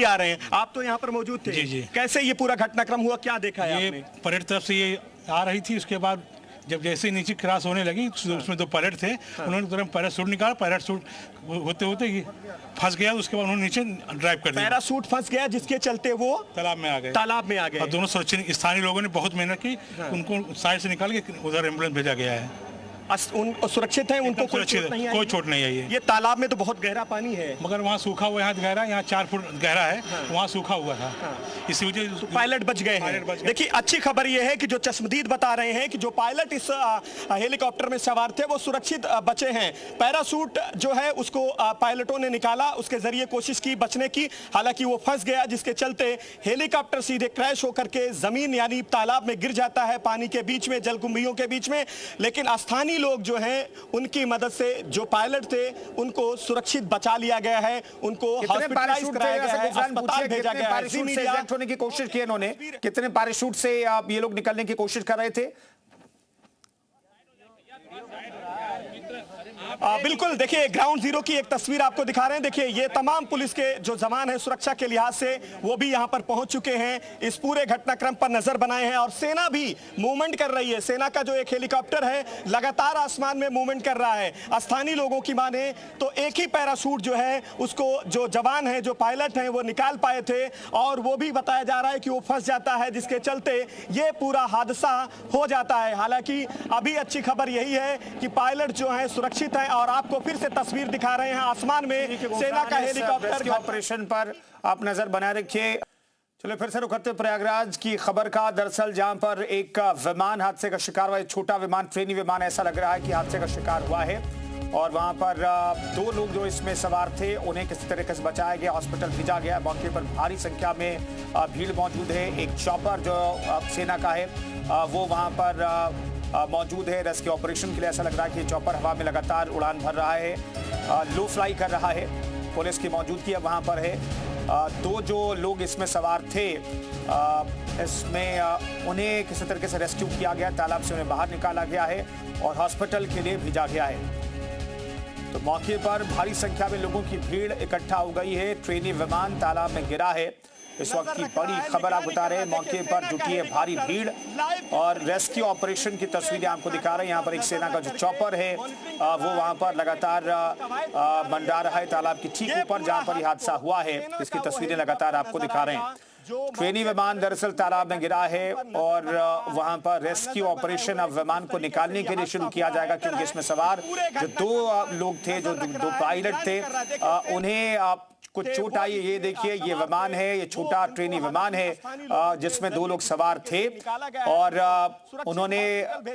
भी आ रहे हैं। आप तो यहाँ पर मौजूद थे। जी जी। कैसे ये पूरा घटनाक्रम हुआ, क्या देखा है आपने? परेड तरफ से ये आ रही थी, उसके बाद जब जैसे ही नीचे क्रॉस होने लगी उसमें दो पायलट थे, उन्होंने तुरंत पैराशूट निकाला, पैराशूट होते होते ये फंस गया, उसके बाद उन्होंने नीचे ड्राइव कर दिया। पैराशूट फंस गया जिसके चलते वो तालाब में आ गए। तालाब में आ गए और दोनों सुरक्षित, स्थानीय लोगों ने बहुत मेहनत की, उनको साइड से निकाल के उधर एम्बुलेंस भेजा गया है। सुरक्षित है, उनको कोई चोट नहीं आई है। ये तालाब में तो बहुत गहरा पानी है, मगर वहाँ सूखा हुआ, यहाँ गहरा, यहाँ 4 फुट गहरा है, वहाँ सूखा हुआ था, इसी वजह से पायलट बच गए हैं। देखिए अच्छी खबर ये है कि जो चश्मदीद बता रहे हैं कि जो पायलट इस हेलीकॉप्टर में सवार थे वो सुरक्षित बचे हैं। पैराशूट जो है उसको पायलटों ने निकाला, उसके जरिए कोशिश की बचने की, हालांकि वो फंस गया, जिसके चलते हेलीकॉप्टर सीधे क्रैश होकर के जमीन यानी तालाब में गिर जाता है, पानी के बीच में, जलकुंभियों के बीच में। लेकिन स्थानीय लोग जो हैं उनकी मदद से जो पायलट थे उनको सुरक्षित बचा लिया गया है, उनको हॉस्पिटलाइज कराया गया है, अस्पताल भेजा गया है। पैराशूट होने की कोशिश की इन्होंने, कितने पैराशूट से ये लोग निकलने की कोशिश कर रहे थे? बिल्कुल, देखिए ग्राउंड जीरो की एक तस्वीर आपको दिखा रहे हैं। देखिए ये तमाम पुलिस के जो जवान हैं सुरक्षा के लिहाज से वो भी यहां पर पहुंच चुके हैं, इस पूरे घटनाक्रम पर नजर बनाए हैं और सेना भी मूवमेंट कर रही है। सेना का जो एक हेलीकॉप्टर है लगातार आसमान में मूवमेंट कर रहा है। स्थानीय लोगों की माने तो एक ही पैराशूट जो है उसको जो जवान है, जो पायलट हैं वो निकाल पाए थे और वो भी बताया जा रहा है कि वो फंस जाता है, जिसके चलते ये पूरा हादसा हो जाता है। हालांकि अभी अच्छी खबर यही है कि पायलट जो है सुरक्षित है और आपको फिर से तस्वीर दिखा रहे हैं आसमान में सेना का हेलीकॉप्टर। ऑपरेशन पर आप नजर बनाए रखिए। चलो फिर से रुक करते प्रयागराज की खबर का। दरअसल जहां पर एक विमान हादसे का शिकार हुआ, छोटा विमान, ट्रेनी विमान, ऐसा लग रहा है कि हादसे का शिकार हुआ है और वहां पर 2 लोग जो इसमें सवार थे उन्हें किसी तरीके से बचाया गया, हॉस्पिटल भेजा गया। मौके पर भारी संख्या में भीड़ मौजूद है। एक चॉपर जो सेना का है वो वहां पर मौजूद है रेस्क्यू ऑपरेशन के लिए। ऐसा लग रहा है कि चॉपर हवा में लगातार उड़ान भर रहा है, लो फ्लाई कर रहा है। पुलिस की मौजूदगी अब वहां पर है। 2 जो लोग इसमें सवार थे इसमें उन्हें किसी तरीके से रेस्क्यू किया गया, तालाब से उन्हें बाहर निकाला गया है और हॉस्पिटल के लिए भेजा गया है। तो मौके पर भारी संख्या में लोगों की भीड़ इकट्ठा हो गई है। ट्रेनी विमान तालाब में गिरा है। इस वक्त की बड़ी खबर आप बता रहे हैं, मौके पर जुटी है भारी भीड़ और रेस्क्यू ऑपरेशन की तस्वीरें आपको दिखा रहे हैं। यहाँ पर एक सेना का जो चॉपर है वो वहां पर लगातार मंडरा रहा है तालाब के ठीक ऊपर जहां पर यह हादसा हुआ है। इसकी तस्वीरें लगातार आपको दिखा रहे हैं। ट्रेनी विमान दरअसल तालाब में गिरा है और वहां पर रेस्क्यू ऑपरेशन अब विमान को निकालने के लिए शुरू किया जाएगा, क्योंकि इसमें सवार जो 2 लोग थे, जो 2 पायलट थे, उन्हें कुछ चोट आई। ये देखिए ये विमान है, ये छोटा ट्रेनी विमान है जिसमें 2 लोग सवार थे और उन्होंने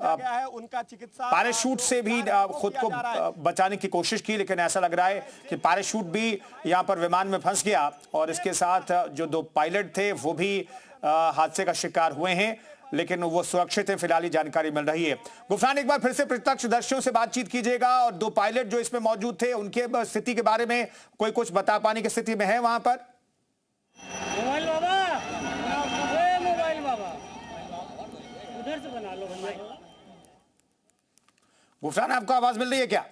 पैराशूट से भी खुद को बचाने की कोशिश की, लेकिन ऐसा लग रहा है कि पैराशूट भी यहाँ पर विमान में फंस गया और इसके साथ जो 2 पायलट थे वो भी हादसे का शिकार हुए हैं, लेकिन वो सुरक्षित है, फिलहाल जानकारी मिल रही है। गुफरान, एक बार फिर से प्रत्यक्षदर्शियों से बातचीत कीजिएगा और 2 पायलट जो इसमें मौजूद थे उनके स्थिति के बारे में कोई कुछ बता पाने की स्थिति में है वहां पर? मोबाइल बाबा, मोबाइल बाबा उधर से बना लो भैया। गुफरान, आपको आवाज मिल रही है क्या?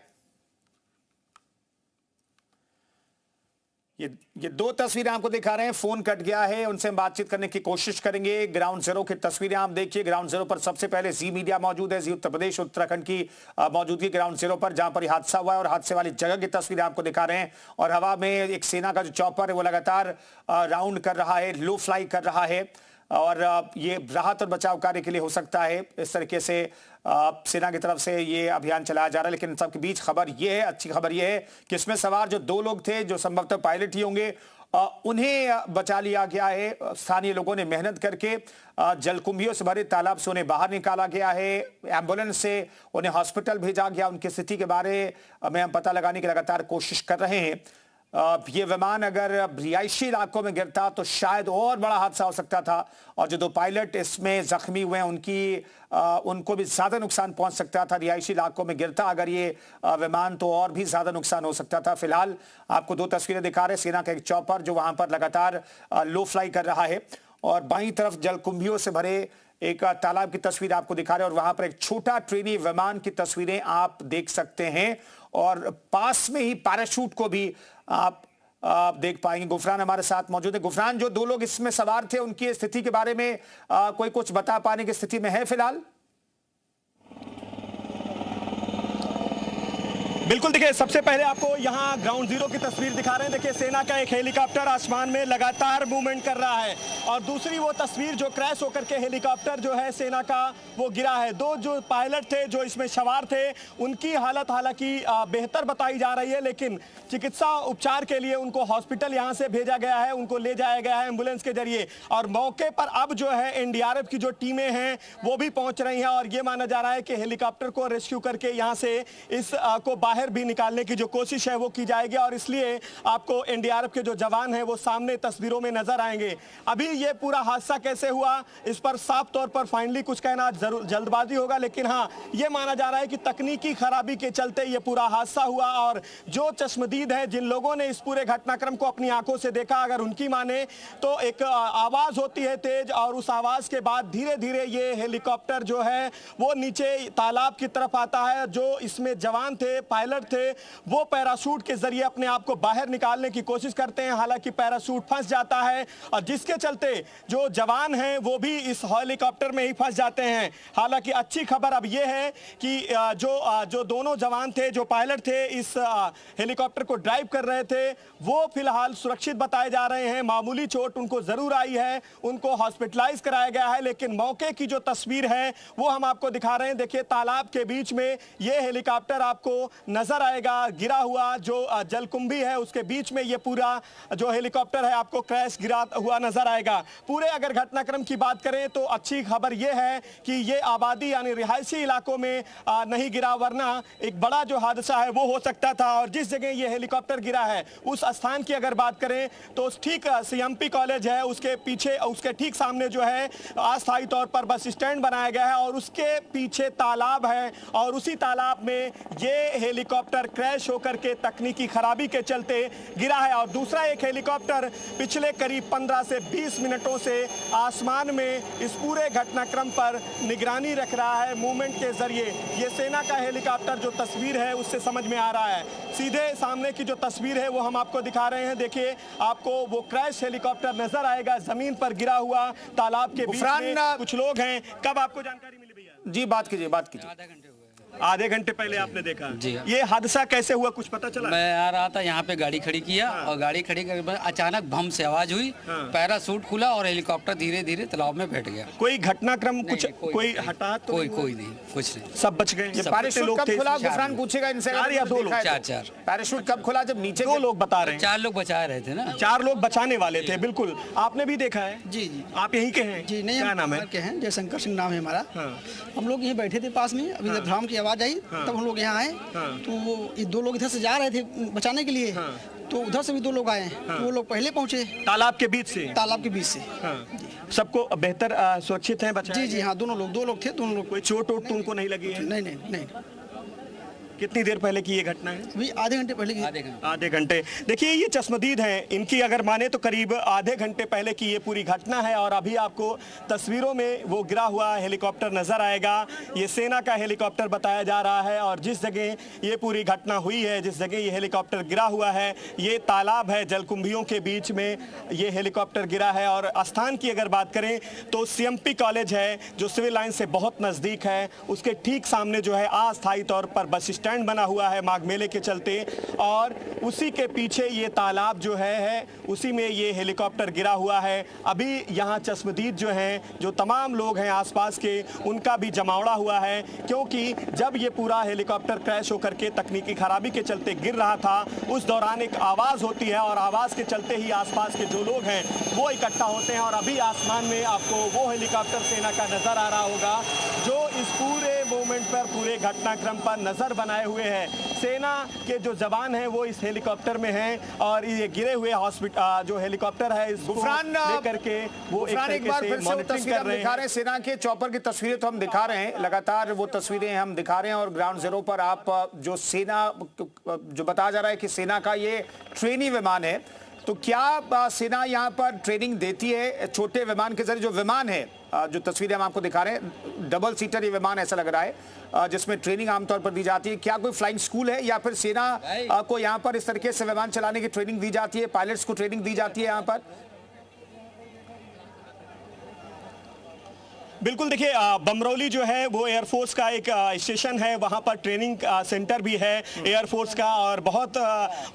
ये 2 तस्वीरें आपको दिखा रहे हैं, फोन कट गया है, उनसे हम बातचीत करने की कोशिश करेंगे। ग्राउंड जीरो की तस्वीरें आप देखिए। ग्राउंड जीरो पर सबसे पहले जी मीडिया मौजूद है, जी उत्तर प्रदेश उत्तराखंड की मौजूदगी ग्राउंड जीरो पर, जहां पर हादसा हुआ है और हादसे वाली जगह की तस्वीरें आपको दिखा रहे हैं। और हवा में एक सेना का जो चॉपर है वो लगातार राउंड कर रहा है, लो फ्लाई कर रहा है और ये राहत और बचाव कार्य के लिए हो सकता है। इस तरीके से सेना की तरफ से ये अभियान चलाया जा रहा है। लेकिन सबके बीच खबर ये है, अच्छी खबर ये है कि इसमें सवार जो 2 लोग थे, जो संभवतः पायलट ही होंगे, उन्हें बचा लिया गया है। स्थानीय लोगों ने मेहनत करके जलकुंभियों से भरे तालाब से उन्हें बाहर निकाला गया है। एम्बुलेंस से उन्हें हॉस्पिटल भेजा गया। उनकी स्थिति के बारे में हम पता लगाने की लगातार कोशिश कर रहे हैं। ये विमान अगर रिहायशी इलाकों में गिरता तो शायद और बड़ा हादसा हो सकता था और जो 2 पायलट इसमें जख्मी हुए हैं उनको भी ज्यादा नुकसान पहुंच सकता था। रिहायशी इलाकों में गिरता अगर ये विमान तो और भी ज्यादा नुकसान हो सकता था। फिलहाल आपको 2 तस्वीरें दिखा रहे हैं, सेना का एक चॉपर जो वहां पर लगातार लो फ्लाई कर रहा है और बाईं तरफ जलकुंभियों से भरे एक तालाब की तस्वीर आपको दिखा रहे हैं और वहां पर एक छोटा ट्रेनी विमान की तस्वीरें आप देख सकते हैं और पास में ही पैराशूट को भी आप आप देख पाएंगे गुफरान हमारे साथ मौजूद है। गुफरान, जो 2 लोग इसमें सवार थे उनकी स्थिति के बारे में कोई कुछ बता पाने की स्थिति में है फिलहाल? बिल्कुल, देखिए सबसे पहले आपको यहाँ ग्राउंड जीरो की तस्वीर दिखा रहे हैं। देखिए सेना का एक हेलीकॉप्टर आसमान में लगातार मूवमेंट कर रहा है और दूसरी वो तस्वीर जो क्रैश होकर के हेलीकॉप्टर जो है सेना का वो गिरा है। 2 जो पायलट थे जो इसमें सवार थे उनकी हालत हालांकि बेहतर बताई जा रही है, लेकिन चिकित्सा उपचार के लिए उनको हॉस्पिटल यहाँ से भेजा गया है, उनको ले जाया गया है एम्बुलेंस के जरिए। और मौके पर अब जो है एनडीआरएफ की जो टीमें हैं वो भी पहुंच रही हैं और ये माना जा रहा है कि हेलीकॉप्टर को रेस्क्यू करके यहाँ से इस को बाहर भी निकालने की जो कोशिश है वो की जाएगी और इसलिए आपको एनडीआरएफ के जो जवान हैं वो सामने तस्वीरों में नजर आएंगे। अभी ये पूरा हादसा कैसे हुआ इस पर साफ तौर पर फाइनली कुछ कहना जरूर जल्दबाजी होगा, लेकिन हाँ ये माना जा रहा है कि तकनीकी खराबी के चलते ये पूरा हादसा हुआ। और जो चश्मदीद है, जिन लोगों ने इस पूरे घटनाक्रम को अपनी आंखों से देखा, अगर उनकी माने तो एक आवाज होती है तेज और उस आवाज के बाद धीरे धीरे ये हेलीकॉप्टर जो है वो नीचे तालाब की तरफ आता है। जो इसमें जवान थे, पायलट थे, वो पैराशूट के जरिए अपने आप को बाहर निकालने की कोशिश करते हैं, हालांकि पैराशूट फंस जाता है और जिसके चलते जो जवान हैं वो भी इस हेलीकॉप्टर में ही फंस जाते हैं। हालांकि अच्छी खबर अब ये है कि जो दोनों जवान थे, जो पायलट थे, इस हेलीकॉप्टर को ड्राइव कर रहे थे, वो फिलहाल सुरक्षित बताए जा रहे हैं। मामूली चोट उनको जरूर आई है, उनको हॉस्पिटलाइज कराया गया है, लेकिन मौके की जो तस्वीर है वो हम आपको दिखा रहे हैं। देखिए तालाब के बीच में ये हेलीकॉप्टर आपको नजर आएगा गिरा हुआ, जो जलकुंभी है उसके बीच में ये पूरा जो हेलीकॉप्टर है आपको क्रैश गिरा हुआ नजर आएगा। पूरे अगर घटनाक्रम की बात करें तो अच्छी खबर ये है कि ये आबादी यानी रिहायशी इलाकों में नहीं गिरा, वरना एक बड़ा जो हादसा है वो हो सकता था। और जिस जगह ये हेलीकॉप्टर गिरा है उस स्थान की अगर बात करें तो ठीक सीएमपी कॉलेज है, उसके पीछे उसके ठीक सामने जो है अस्थायी तौर पर बस स्टैंड बनाया गया है और उसके पीछे तालाब है और उसी तालाब में ये हेलीकॉप्टर क्रैश होकर के तकनीकी खराबी के चलते गिरा है। और दूसरा एक हेलीकॉप्टर पिछले करीब 15 से 20 मिनटों से आसमान में इस पूरे घटनाक्रम पर निगरानी रख रहा है मूवमेंट के जरिए। ये सेना का हेलीकॉप्टर जो तस्वीर है उससे समझ में आ रहा है। सीधे सामने की जो तस्वीर है वो हम आपको दिखा रहे हैं। देखिए आपको वो क्रैश हेलीकॉप्टर नजर आएगा जमीन पर गिरा हुआ तालाब के बीच में। कुछ लोग हैं, कब आपको जानकारी मिली भैया? जी बात कीजिए। आधे घंटे पहले आपने देखा जी। ये हादसा कैसे हुआ, कुछ पता चला? मैं आ रहा था यहाँ पे, गाड़ी खड़ी किया और गाड़ी खड़ी करके बाद अचानक भम से आवाज हुई, पैराशूट खुला और हेलीकॉप्टर धीरे धीरे तालाब में बैठ गया। कोई घटनाक्रम कुछ कोई हटा तो कोई नहीं, कुछ नहीं, सब बच गए? ये पैराशूट कब खुला गुफरान पूछेगा इनसे? 4 या 2 लोग? चार। पैराशूट कब खुला? जब नीचे 2 लोग बता रहे हैं। 4 लोग बचा रहे थे ना। 4 लोग बचाने वाले थे, बिल्कुल। आपने भी देखा है? जी जी। आप यहीं के हैं? जी नहीं, क्या नाम है? के हैं, जयशंकर सिंह नाम है हमारा। हम लोग यहीं बैठे थे पास में, अभी जब भ्राम की आवाज आई तब हम लोग यहाँ आए। तो वो 2 लोग इधर से जा रहे थे बचाने के लिए, तो उधर से भी 2 लोग आए। तो वो लोग पहले पहुंचे तालाब के बीच से? तालाब के बीच से। सबको बेहतर सुरक्षित है बचाया? जी जी हाँ, 2 लोग थे, दोनों लोग। कोई चोट वोट तो उनको नहीं लगी है? नहीं। कितनी देर पहले की ये घटना है? अभी आधे घंटे पहले की। आधे घंटे। देखिए ये चश्मदीद हैं, इनकी अगर माने तो करीब आधे घंटे पहले की ये पूरी घटना है और अभी आपको तस्वीरों में वो गिरा हुआ हेलीकॉप्टर नजर आएगा। ये सेना का हेलीकॉप्टर बताया जा रहा है और जिस जगह ये पूरी घटना हुई है, जिस जगह ये हेलीकॉप्टर गिरा हुआ है, ये तालाब है, जलकुंभियों के बीच में ये हेलीकॉप्टर गिरा है। और स्थान की अगर बात करें तो सीएमपी कॉलेज है जो सिविल लाइन से बहुत नज़दीक है, उसके ठीक सामने जो है अस्थायी तौर पर बस स्टैंड बना हुआ है माघ मेले के चलते, और उसी के पीछे ये तालाब जो है उसी में ये हेलीकॉप्टर गिरा हुआ है। अभी यहाँ चश्मदीद जो हैं, जो तमाम लोग हैं आसपास के, उनका भी जमावड़ा हुआ है, क्योंकि जब ये पूरा हेलीकॉप्टर क्रैश होकर के तकनीकी खराबी के चलते गिर रहा था उस दौरान एक आवाज़ होती है और आवाज़ के चलते ही आसपास के जो लोग हैं वो इकट्ठा होते हैं। और अभी आसमान में आपको वो हेलीकॉप्टर सेना का नज़र आ रहा होगा जो इस पूरे मोमेंट पर, पूरे घटनाक्रम पर नज़र बनाए हुए हैं। सेना के जो जवान हैं वो इस हेलीकॉप्टर में हैं और ये गिरे हुए हॉस्पिटल जो हेलीकॉप्टर है इसको लेकर के वो एक बार फिर से मॉनिटरिंग कर रहे हैं। सेना के चॉपर की तस्वीरें तो हम दिखा रहे हैं, लगातार वो तस्वीरें हम दिखा रहे हैं। और ग्राउंड जीरो पर आप जो सेना जो बताया जा रहा है कि सेना का ये ट्रेनी विमान है, तो क्या सेना यहाँ पर ट्रेनिंग देती है छोटे विमान के जरिए? जो विमान है, जो तस्वीरें हम आपको दिखा रहे हैं, डबल सीटर ये विमान ऐसा लग रहा है जिसमें ट्रेनिंग आमतौर पर दी जाती है। क्या कोई फ्लाइंग स्कूल है या फिर सेना को यहाँ पर इस तरीके से विमान चलाने की ट्रेनिंग दी जाती है, पायलट्स को ट्रेनिंग दी जाती है यहाँ पर? बिल्कुल, देखिए बमरौली जो है वो एयरफोर्स का एक स्टेशन है, वहाँ पर ट्रेनिंग सेंटर भी है एयरफोर्स का, और बहुत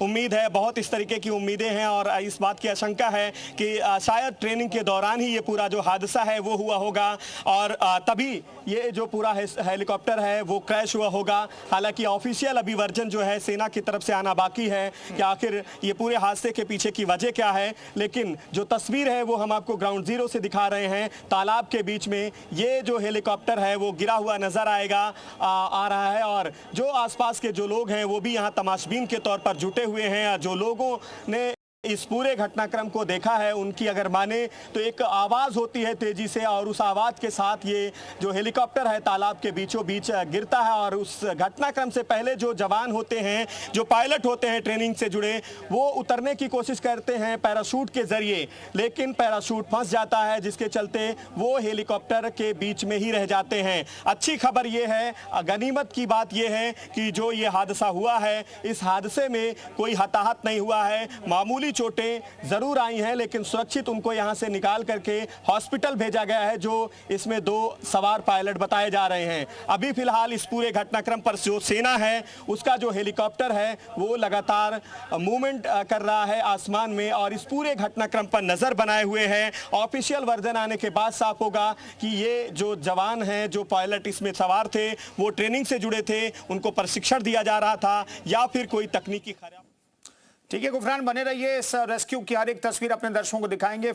उम्मीद है, बहुत इस तरीके की उम्मीदें हैं और इस बात की आशंका है कि शायद ट्रेनिंग के दौरान ही ये पूरा जो हादसा है वो हुआ होगा और तभी ये जो पूरा हेलीकॉप्टर है वो क्रैश हुआ होगा। हालांकि ऑफिशियल अभी वर्जन जो है सेना की तरफ से आना बाकी है कि आखिर ये पूरे हादसे के पीछे की वजह क्या है, लेकिन जो तस्वीर है वो हम आपको ग्राउंड जीरो से दिखा रहे हैं। तालाब के बीच में ये जो हेलीकॉप्टर है वो गिरा हुआ नजर आ रहा है और जो आसपास के जो लोग हैं वो भी यहाँ तमाशबीन के तौर पर जुटे हुए हैं। जो लोगों ने इस पूरे घटनाक्रम को देखा है उनकी अगर माने तो एक आवाज होती है तेजी से, और उस आवाज के साथ ये जो हेलीकॉप्टर है तालाब के बीचों बीच गिरता है। और उस घटनाक्रम से पहले जो जवान होते हैं, जो पायलट होते हैं ट्रेनिंग से जुड़े, वो उतरने की कोशिश करते हैं पैराशूट के जरिए, लेकिन पैराशूट फंस जाता है जिसके चलते वो हेलीकॉप्टर के बीच में ही रह जाते हैं। अच्छी खबर ये है, गनीमत की बात ये है कि जो ये हादसा हुआ है इस हादसे में कोई हताहत नहीं हुआ है। मामूली चोटें जरूर आई हैं लेकिन सुरक्षित उनको यहां से निकाल करके हॉस्पिटल भेजा गया है, जो इसमें 2 सवार पायलट बताए जा रहे हैं। अभी फिलहाल इस पूरे घटनाक्रम पर जो सेना है उसका जो हेलीकॉप्टर है वो लगातार मूवमेंट कर रहा है आसमान में और इस पूरे घटनाक्रम पर नजर बनाए हुए है। ऑफिशियल वर्जन आने के बाद साफ होगा कि ये जो जवान हैं, जो पायलट इसमें सवार थे, वो ट्रेनिंग से जुड़े थे, उनको प्रशिक्षण दिया जा रहा था या फिर कोई तकनीकी खराब। ठीक है गुफरान, बने रहिए, इस रेस्क्यू की हर एक तस्वीर अपने दर्शकों को दिखाएंगे।